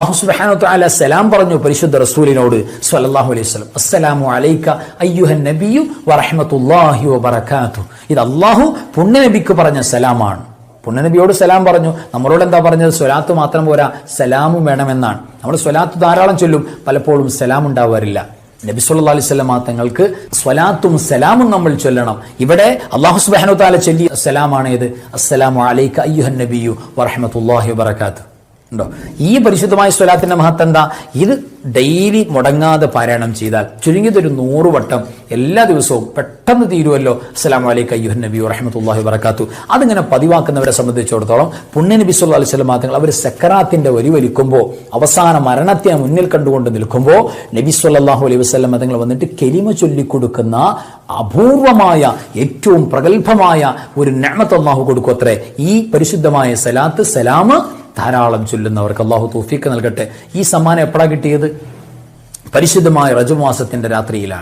അല്ലാഹു സുബ്ഹാനഹു വ തആല സലാം പറഞ്ഞു പരിശുദ്ധ റസൂലിനോട് സ്വല്ലല്ലാഹു അലൈഹി വസല്ലം, അസ്സലാമു അലൈക അയ്യുഹൻ നബിയ്യു വറഹ്മത്തുള്ളാഹി വബറകാതുഹു. ഇത് അല്ലാഹു പുണ്യനബിക്ക് പറഞ്ഞ സലാമാണ്. പുണ്യനബിയോട് സലാം പറഞ്ഞു. നമ്മളോട് എന്താ പറഞ്ഞത്? സ്വലാത്ത് മാത്രം പോരാ, സലാമും വേണമെന്നാണ്. നമ്മൾ സ്വലാത്ത് ധാരാളം ചൊല്ലും, പലപ്പോഴും സലാം ഉണ്ടാവാറില്ല. നബി സല്ലല്ലാഹു അലൈഹി വസല്ലം തങ്ങൾക്ക് സ്വലാത്തും സലാമും നമ്മൾ ചൊല്ലണം. ഇവിടെ അല്ലാഹു സുബ്ഹാനഹു വ തആല ചൊല്ലിയ സലാമാണ് ഇത്, അസ്സലാമു അലൈക അയ്യുഹൻ നബിയ്യു വറഹ്മത്തുള്ളാഹി വബറകാതുഹു. ഉണ്ടോ? ഈ പരിശുദ്ധമായ സ്വലാത്തിന്റെ മഹത്വം എന്താ? ഇത് ഡെയിലി മുടങ്ങാതെ പാരായണം ചെയ്താൽ ചുരുങ്ങിയത് ഒരു 100 വട്ടം എല്ലാ ദിവസവും പെട്ടെന്ന് തീരുമല്ലോ. അസ്സലാമു അലൈക അയ്യുഹൻ നബിയ്യു വറഹ്മത്തുള്ളാഹി വബറകാതുഹു. അതിങ്ങനെ പതിവാക്കുന്നവരെ സംബന്ധിച്ചിടത്തോളം പുണ്യനബി സല്ലല്ലാഹു അലൈഹി വസല്ലം തങ്ങൾ അവർ സക്കറാത്തിന്റെ വരി വലിക്കുമ്പോൾ, അവസാന മരണത്തെ മുന്നിൽ കണ്ടുകൊണ്ട് നിൽക്കുമ്പോൾ നബി സല്ലല്ലാഹു അലൈഹി വസല്ലം തങ്ങൾ വന്നിട്ട് കലിമ ചൊല്ലിക്കൊടുക്കുന്ന അപൂർവമായ ഏറ്റവും പ്രഗത്ഭമായ ഒരു നിഅമത്ത് അല്ലാഹു കൊടുക്കുമത്രേ. ഈ പരിശുദ്ധമായ സലാത്ത് സലാം ധാരാളം ചൊല്ലുന്നവർക്ക് അല്ലാഹു തൗഫീഖ് നൽകട്ടെ. ഈ സമ്മാനം എപ്പോഴാണ് കിട്ടിയത്? പരിശുദ്ധമായ റജബ് മാസത്തിന്റെ രാത്രിയിലാണ്.